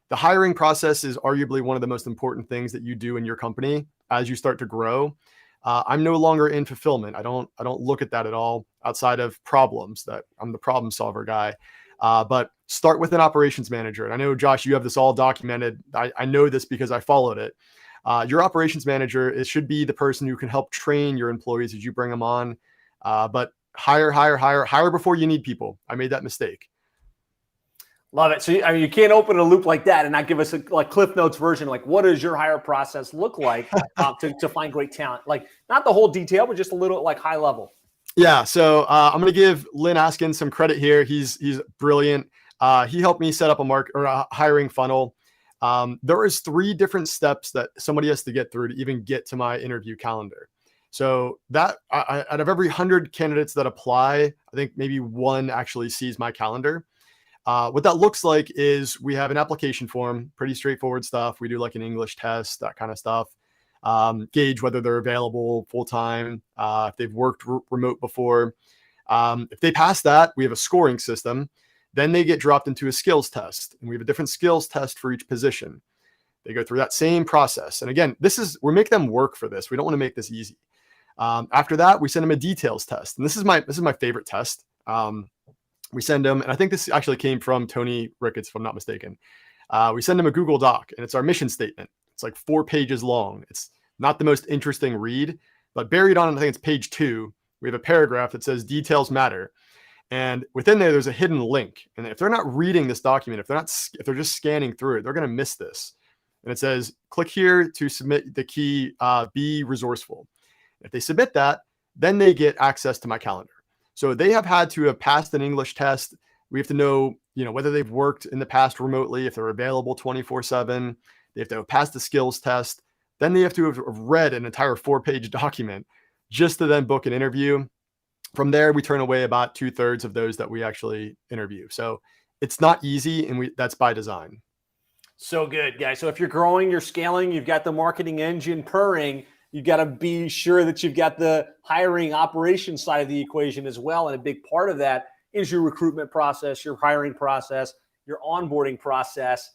The hiring process is arguably one of the most important things that you do in your company as you start to grow. I'm no longer in fulfillment. I don't look at that at all outside of problems. That I'm the problem solver guy. But start with an operations manager. And I know, Josh, you have this all documented. I know this because I followed it. Your operations manager should be the person who can help train your employees as you bring them on. But hire before you need people. I made that mistake. Love it. So, you can't open a loop like that and not give us a Cliff Notes version. Like, what does your hire process look like to find great talent? Like, not the whole detail, but just a little, like, high level. Yeah. So I'm going to give Lynn Askin some credit here. He's brilliant. He helped me set up a hiring funnel. There is 3 different steps that somebody has to get through to even get to my interview calendar. So that out of every 100 candidates that apply, I think maybe 1 actually sees my calendar. What that looks like is we have an application form, pretty straightforward stuff. We do like an English test, that kind of stuff. Gauge whether they're available full-time, if they've worked remote before. If they pass that, we have a scoring system. Then they get dropped into a skills test, and we have a different skills test for each position. They go through that same process. And again, we're making them work for this. We don't want to make this easy. After that, we send them a details test. And this is my favorite test. We send them, and I think this actually came from Tony Ricketts, if I'm not mistaken. We send them a Google Doc, and it's our mission statement. It's like 4 pages long. It's not the most interesting read, but buried on, I think it's page 2, we have a paragraph that says details matter. And within there's a hidden link. And if they're not reading this document, if they're just scanning through it, they're going to miss this. And it says, click here to submit the key, be resourceful. If they submit that, then they get access to my calendar. So they have had to have passed an English test. We have to know, whether they've worked in the past remotely, if they're available 24/7. They have to have passed the skills test. Then they have to have read an entire 4-page document just to then book an interview. From there, we turn away about 2/3 of those that we actually interview. So it's not easy, and that's by design. So good, guys. So if you're growing, you're scaling, you've got the marketing engine purring, you've got to be sure that you've got the hiring operations side of the equation as well. And a big part of that is your recruitment process, your hiring process, your onboarding process.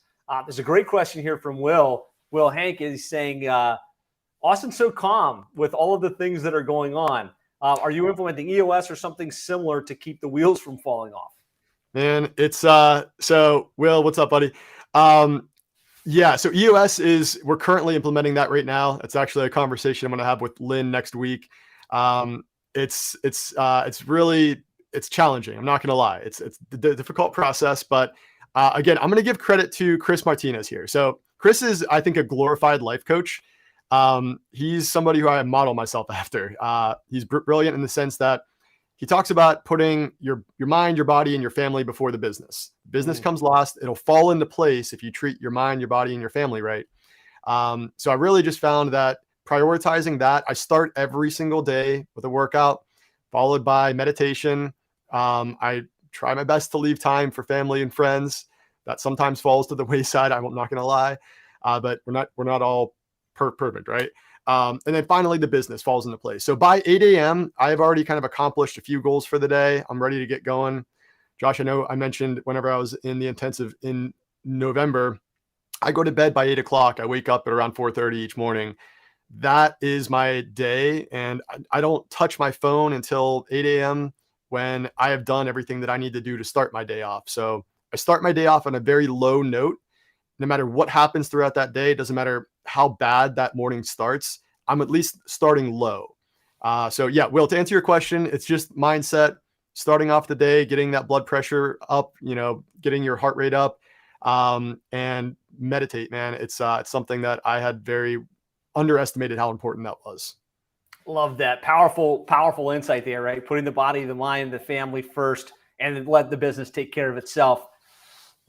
There's a great question here from Will. Will Hank is saying, Austin's so calm with all of the things that are going on. Are you implementing EOS or something similar to keep the wheels from falling off? Man, it's so Will, what's up, buddy? So EOS we're currently implementing that right now. It's actually a conversation I'm going to have with Lynn next week. It's challenging. I'm not going to lie. It's a difficult process, but again, I'm going to give credit to Chris Martinez here. So Chris is, I think, a glorified life coach. He's somebody who I model myself after. He's brilliant in the sense that he talks about putting your mind, your body, and your family before the business. Business comes last. It'll fall into place if you treat your mind, your body, and your family right. So I really just found that prioritizing that, I start every single day with a workout, followed by meditation. I try my best to leave time for family and friends. That sometimes falls to the wayside. I'm not going to lie, but we're not all perfect, right? And then finally, the business falls into place. So by 8 a.m., I've already kind of accomplished a few goals for the day. I'm ready to get going. Josh, I know I mentioned whenever I was in the intensive in November, I go to bed by 8 o'clock. I wake up at around 4:30 each morning. That is my day. And I don't touch my phone until 8 a.m. when I have done everything that I need to do to start my day off. So I start my day off on a very low note. No matter what happens throughout that day, it doesn't matter how bad that morning starts, I'm at least starting low. So yeah, Will, to answer your question, it's just mindset, starting off the day, getting that blood pressure up, getting your heart rate up, and meditate, man. It's something that I had very underestimated how important that was. Love that. Powerful insight there, right? Putting the body, the mind, the family first, and then let the business take care of itself.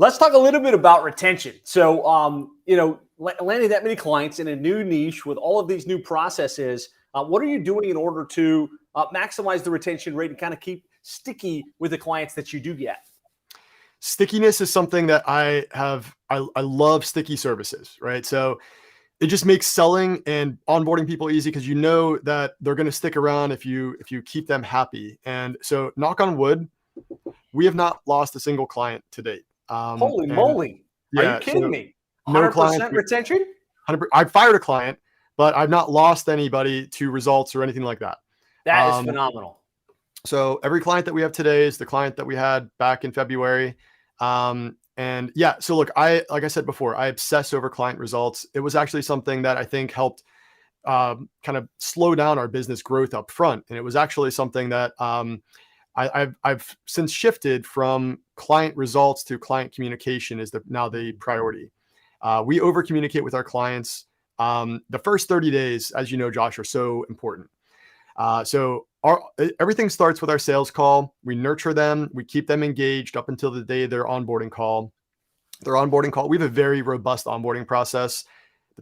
Let's talk a little bit about retention. So, landing that many clients in a new niche with all of these new processes, what are you doing in order to maximize the retention rate and kind of keep sticky with the clients that you do get? Stickiness is something that I love sticky services, right? So it just makes selling and onboarding people easy because you know that they're going to stick around if you keep them happy. And so, knock on wood, we have not lost a single client to date. Holy moly. Are you kidding me? 100% retention? 100%. I fired a client, but I've not lost anybody to results or anything like that. That is phenomenal. So every client that we have today is the client that we had back in February. So look, like I said before, I obsess over client results. It was actually something that I think helped kind of slow down our business growth up front. And it was actually something that I've since shifted from client results to client communication is now the priority. We over communicate with our clients. The first 30 days, as you know, Josh, are so important. Everything starts with our sales call. We nurture them. We keep them engaged up until the day of their onboarding call. We have a very robust onboarding process.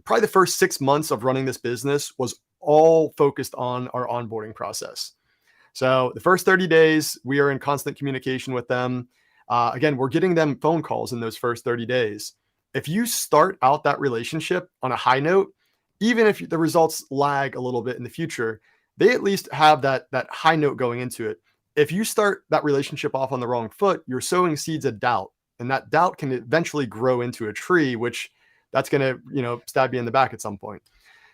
Probably the first 6 months of running this business was all focused on our onboarding process. So the first 30 days, we are in constant communication with them. Again, we're getting them phone calls in those first 30 days. If you start out that relationship on a high note, even if the results lag a little bit in the future, they at least have that high note going into it. if you start that relationship off on the wrong foot, you're sowing seeds of doubt, and that doubt can eventually grow into a tree, which that's going to, stab you in the back at some point.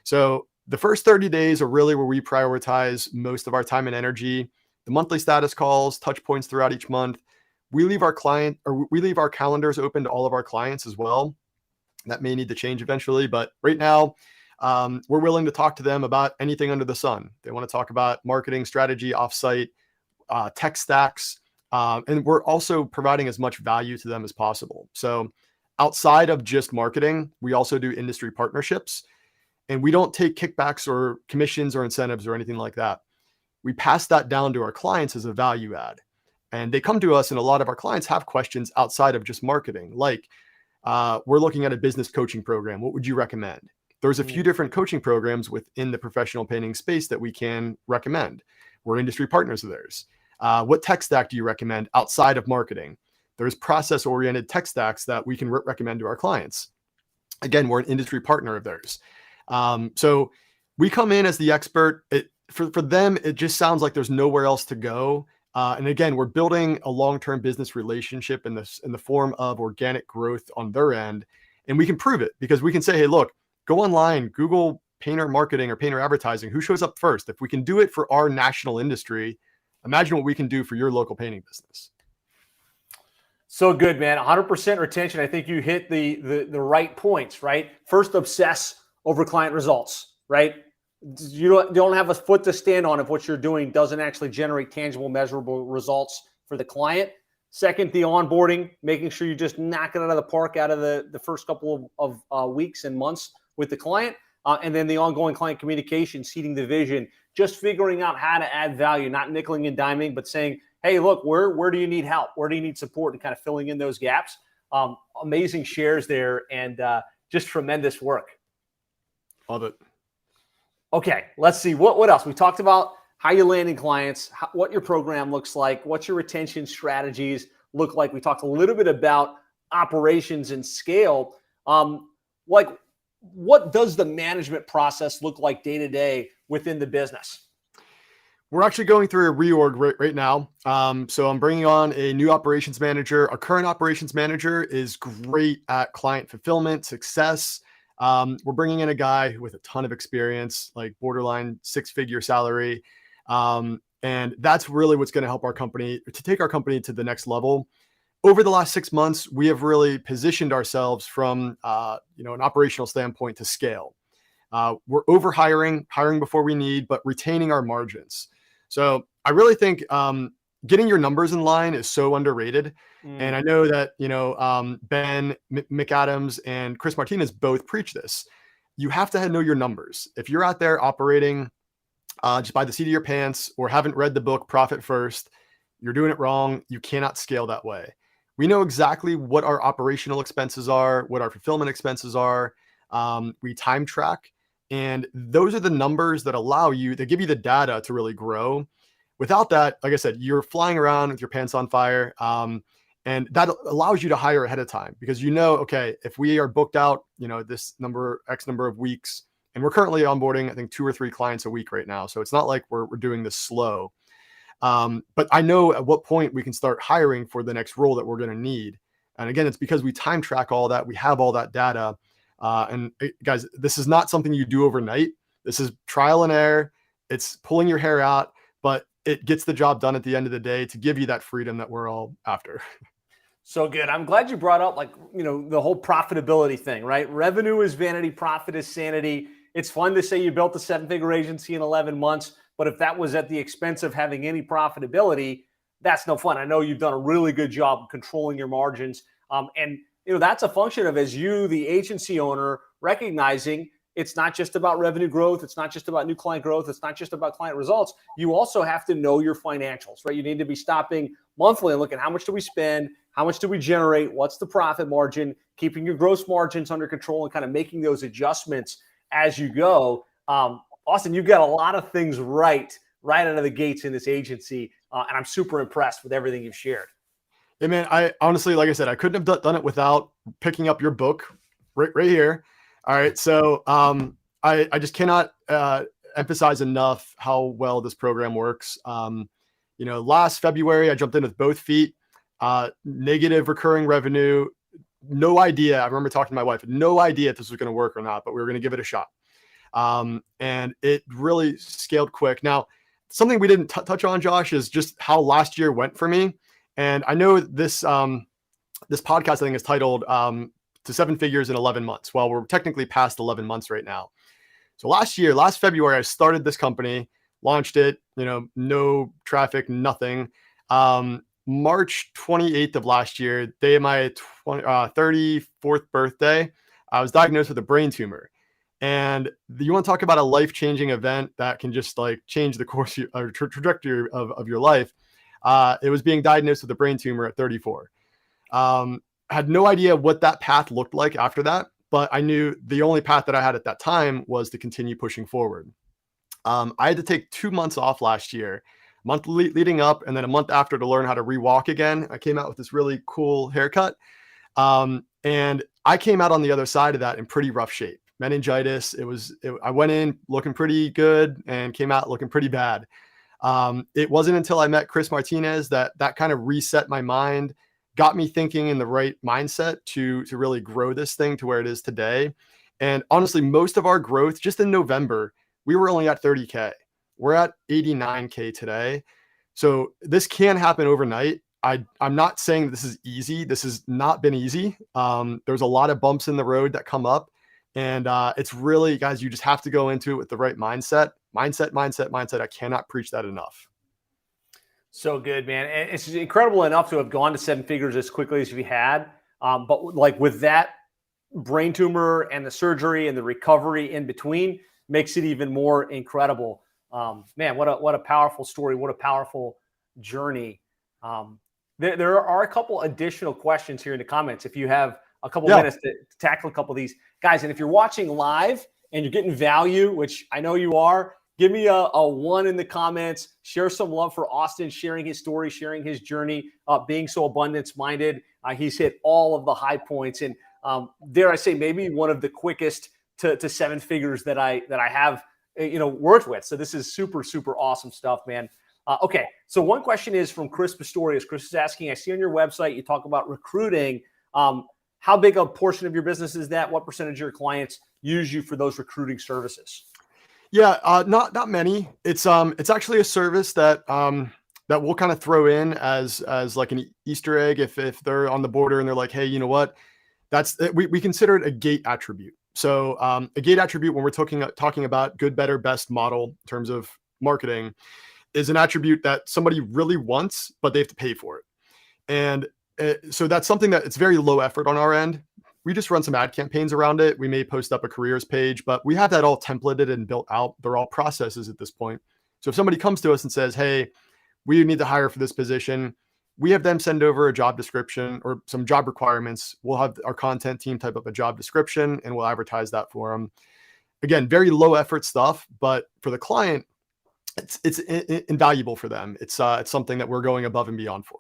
So the first 30 days are really where we prioritize most of our time and energy. The monthly status calls, touch points throughout each month. We leave our calendars open to all of our clients as well. That may need to change eventually, but right now, we're willing to talk to them about anything under the sun. They want to talk about marketing strategy, offsite, tech stacks, and we're also providing as much value to them as possible. So outside of just marketing, we also do industry partnerships, and we don't take kickbacks or commissions or incentives or anything like that. We pass that down to our clients as a value add. And they come to us, and a lot of our clients have questions outside of just marketing, like we're looking at a business coaching program. What would you recommend? There's a few different coaching programs within the professional painting space that we can recommend. We're industry partners of theirs. What tech stack do you recommend outside of marketing? There's process-oriented tech stacks that we can recommend to our clients. Again, we're an industry partner of theirs. So we come in as the expert. For them, it just sounds like there's nowhere else to go. And again, we're building a long-term business relationship in the form of organic growth on their end. And we can prove it because we can say, hey, look, go online, Google painter marketing or painter advertising. Who shows up first? If we can do it for our national industry, imagine what we can do for your local painting business. So good, man. 100% retention. I think you hit the right points, right? First, obsess over client results, right? You don't have a foot to stand on if what you're doing doesn't actually generate tangible, measurable results for the client. Second, the onboarding, making sure you just knock it out of the park out of the first couple of weeks and months with the client. And then the ongoing client communication, seeding the vision, just figuring out how to add value, not nickeling and diming, but saying, hey, look, where do you need help? Where do you need support? And kind of filling in those gaps. Amazing shares there, and just tremendous work. Love it. Okay, let's see. What else? We talked about how you're landing clients, what your program looks like, what your retention strategies look like. We talked a little bit about operations and scale. What does the management process look like day to day within the business? We're actually going through a reorg right now. So I'm bringing on a new operations manager. Our current operations manager is great at client fulfillment, success. We're bringing in a guy with a ton of experience, like borderline 6-figure salary. And that's really what's going to help our company to take our company to the next level. Over the last 6 months, we have really positioned ourselves from, an operational standpoint to scale. We're hiring before we need, but retaining our margins. So I really think getting your numbers in line is so underrated. And I know that, Ben McAdams and Chris Martinez both preach this. You have to know your numbers. If you're out there operating just by the seat of your pants or haven't read the book Profit First, you're doing it wrong. You cannot scale that way. We know exactly what our operational expenses are, what our fulfillment expenses are. We time track. And those are the numbers that allow you, they give you the data to really grow. Without that, like I said, you're flying around with your pants on fire. And that allows you to hire ahead of time because okay, if we are booked out, this X number of weeks, and we're currently onboarding, I think 2 or 3 clients a week right now. So it's not like we're doing this slow. But I know at what point we can start hiring for the next role that we're going to need. And again, it's because we time track all that. We have all that data. Guys, this is not something you do overnight. This is trial and error. It's pulling your hair out, but it gets the job done at the end of the day to give you that freedom that we're all after. So good. I'm glad you brought up the whole profitability thing, right? Revenue is vanity, profit is sanity. It's fun to say you built a 7-figure agency in 11 months, but if that was at the expense of having any profitability, that's no fun. I know you've done a really good job of controlling your margins. And that's a function of, as you, the agency owner, recognizing it's not just about revenue growth. It's not just about new client growth. It's not just about client results. You also have to know your financials, right? You need to be stopping monthly and looking, how much do we spend? How much do we generate? What's the profit margin? Keeping your gross margins under control and kind of making those adjustments as you go. Austin, you've got a lot of things right out of the gates in this agency. And I'm super impressed with everything you've shared. Hey man, I honestly, like I said, I couldn't have done it without picking up your book right here. All right. So I just cannot emphasize enough how well this program works. last February, I jumped in with both feet, negative recurring revenue. No idea. I remember talking to my wife, no idea if this was going to work or not, but we were going to give it a shot. And it really scaled quick. Now, something we didn't touch on, Josh, is just how last year went for me. And I know this podcast, I think, is titled To 7 Figures in 11 Months. Well, we're technically past 11 months right now. So last February, I started this company, launched it, no traffic, nothing. March 28th of last year, day of my 34th birthday, I was diagnosed with a brain tumor. And you want to talk about a life-changing event that can just like change the course or trajectory of your life. It was being diagnosed with a brain tumor at 34. I had no idea what that path looked like after that, but I knew the only path that I had at that time was to continue pushing forward. I had to take 2 months off last year, a month leading up, and then a month after to learn how to rewalk again. I came out with this really cool haircut. And I came out on the other side of that in pretty rough shape. Meningitis. I went in looking pretty good and came out looking pretty bad. It wasn't until I met Chris Martinez that kind of reset my mind, got me thinking in the right mindset to really grow this thing to where it is today. And honestly, most of our growth just in November, we were only at 30K. We're at 89K today. So this can happen overnight. I'm not saying this is easy. This has not been easy. There's a lot of bumps in the road that come up. And it's really, guys, you just have to go into it with the right mindset. Mindset. I cannot preach that enough. So good, man. And it's incredible enough to have gone to 7 figures as quickly as we had. But like with that brain tumor and the surgery and the recovery in between makes it even more incredible. Man, what a powerful story. What a powerful journey. There are a couple additional questions here in the comments. If you have a couple minutes to tackle a couple of these guys. And if you're watching live and you're getting value, which I know you are, give me a 1 in the comments. Share some love for Austin, sharing his story, sharing his journey, being so abundance-minded. He's hit all of the high points. And dare I say, maybe one of the quickest to 7 figures that I have, worked with. So this is super, super awesome stuff, man. Okay. So one question is from Chris Pistorius. Chris is asking, I see on your website, you talk about recruiting. How big a portion of your business is that? What percentage of your clients use you for those recruiting services? Yeah, not many. It's actually a service that we'll kind of throw in as like an Easter egg if they're on the border and they're like, hey, you know what? We consider it a gate attribute. So a gate attribute when we're talking about good, better, best model in terms of marketing is an attribute that somebody really wants, but they have to pay for it. And so that's something that it's very low effort on our end. We just run some ad campaigns around it. We may post up a careers page, but we have that all templated and built out. They're all processes at this point. So if somebody comes to us and says, hey, we need to hire for this position, we have them send over a job description or some job requirements. We'll have our content team type up a job description and we'll advertise that for them. Again, very low effort stuff, but for the client, it's invaluable for them. It's something that we're going above and beyond for.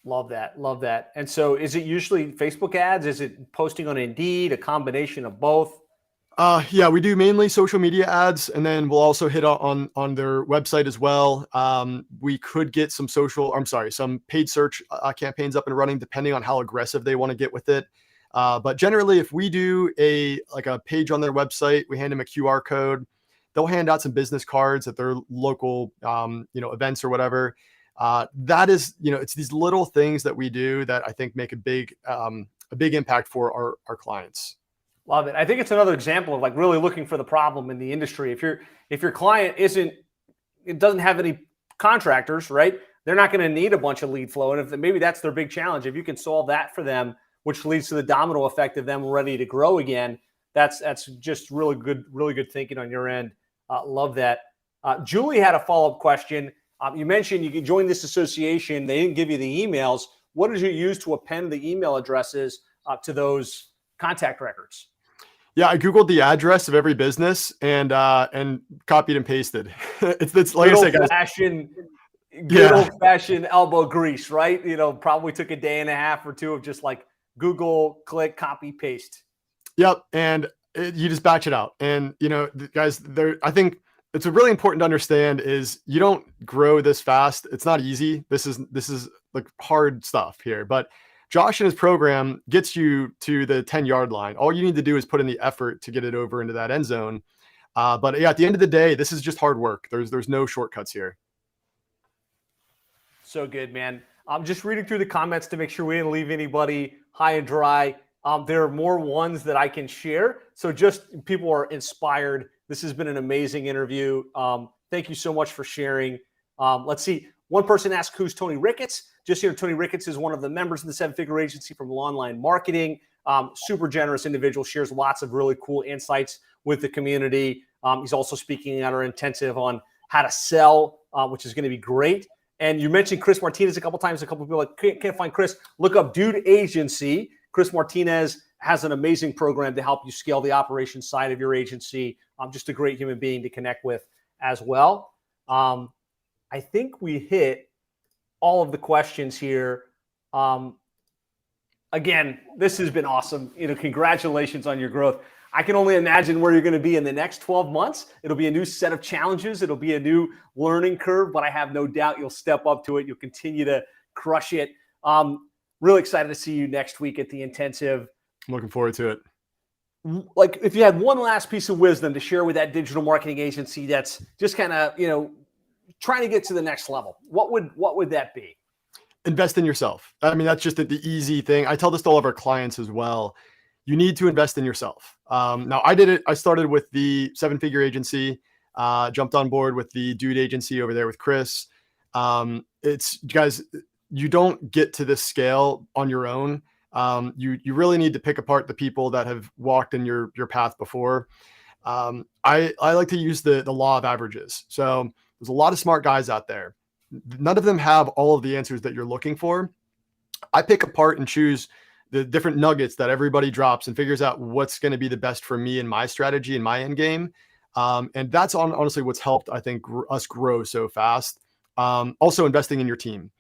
Love that. Love that. And so is it usually Facebook ads? Is it posting on Indeed, a combination of both? Yeah, we do mainly social media ads, and then we'll also hit on their website as well. We could get some some paid search campaigns up and running depending on how aggressive they want to get with it. But generally, if we do a page on their website, we hand them a QR code. They'll hand out some business cards at their local, events or whatever. That is, it's these little things that we do that I think make a big impact for our clients. Love it. I think it's another example of like really looking for the problem in the industry. If your client doesn't have any contractors, right? They're not going to need a bunch of lead flow. And if maybe that's their big challenge, if you can solve that for them, which leads to the domino effect of them ready to grow again, that's just really good thinking on your end. Love that. Julie had a follow-up question. You mentioned you could join this association. They didn't give you the emails. What did you use to append the email addresses to those contact records? Yeah, I Googled the address of every business and copied and pasted. It's like I said, guys. Good old-fashioned elbow grease, right? Probably took a day and a half or two of just like Google, click, copy, paste. Yep, and you just batch it out. And guys, I think it's really important to understand is you don't grow this fast. It's not easy. This is like hard stuff here, but Josh and his program gets you to the 10-yard line. All you need to do is put in the effort to get it over into that end zone. But yeah, at the end of the day, this is just hard work. There's no shortcuts here. So good, man. I'm just reading through the comments to make sure we didn't leave anybody high and dry. There are more ones that I can share. So just people are inspired. This has been an amazing interview. Thank you so much for sharing. Let's see. One person asked, who's Tony Ricketts? Just here, Tony Ricketts is one of the members of the seven-figure agency from online marketing. Super generous individual, shares lots of really cool insights with the community. He's also speaking at our intensive on how to sell, which is going to be great. And you mentioned Chris Martinez a couple times. A couple people like, can't find Chris. Look up Dude Agency. Chris Martinez has an amazing program to help you scale the operations side of your agency. Just a great human being to connect with as well. I think we hit all of the questions here. Again, this has been awesome. Congratulations on your growth. I can only imagine where you're going to be in the next 12 months. It'll be a new set of challenges. It'll be a new learning curve, but I have no doubt you'll step up to it. You'll continue to crush it. Really excited to see you next week at the intensive. I'm looking forward to it. Like, if you had one last piece of wisdom to share with that digital marketing agency that's just kind of, trying to get to the next level, what would that be? Invest in yourself. I mean, that's just the easy thing. I tell this to all of our clients as well. You need to invest in yourself. Now, I did it. I started with the seven-figure agency, jumped on board with the Dude Agency over there with Chris. It's, guys, you don't get to this scale on your own. You really need to pick apart the people that have walked in your path before. I like to use the law of averages. So there's a lot of smart guys out there. None of them have all of the answers that you're looking for. I pick apart and choose the different nuggets that everybody drops and figures out what's going to be the best for me and my strategy and my end game. And that's honestly what's helped, I think, us grow so fast. Also investing in your team.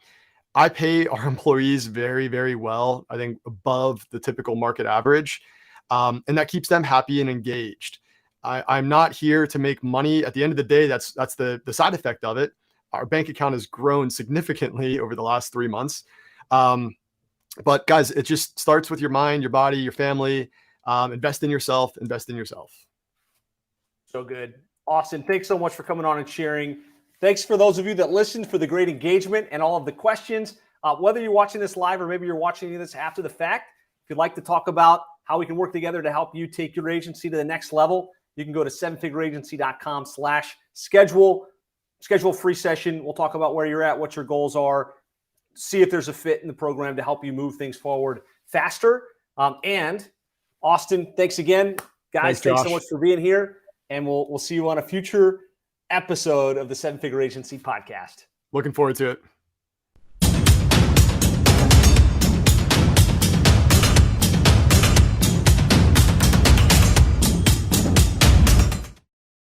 I pay our employees very, very well. I think above the typical market average. And that keeps them happy and engaged. I'm not here to make money. At the end of the day, that's the side effect of it. Our bank account has grown significantly over the last 3 months. But guys, it just starts with your mind, your body, your family. Invest in yourself, invest in yourself. So good. Austin, thanks so much for coming on and sharing. Thanks for those of you that listened for the great engagement and all of the questions. Whether you're watching this live or maybe you're watching this after the fact, if you'd like to talk about how we can work together to help you take your agency to the next level, you can go to sevenfigureagency.com/schedule. Schedule a free session. We'll talk about where you're at, what your goals are, see if there's a fit in the program to help you move things forward faster. And Austin, thanks again. Guys, thanks so much for being here. And we'll see you on a future episode of the Seven Figure Agency podcast. Looking forward to it.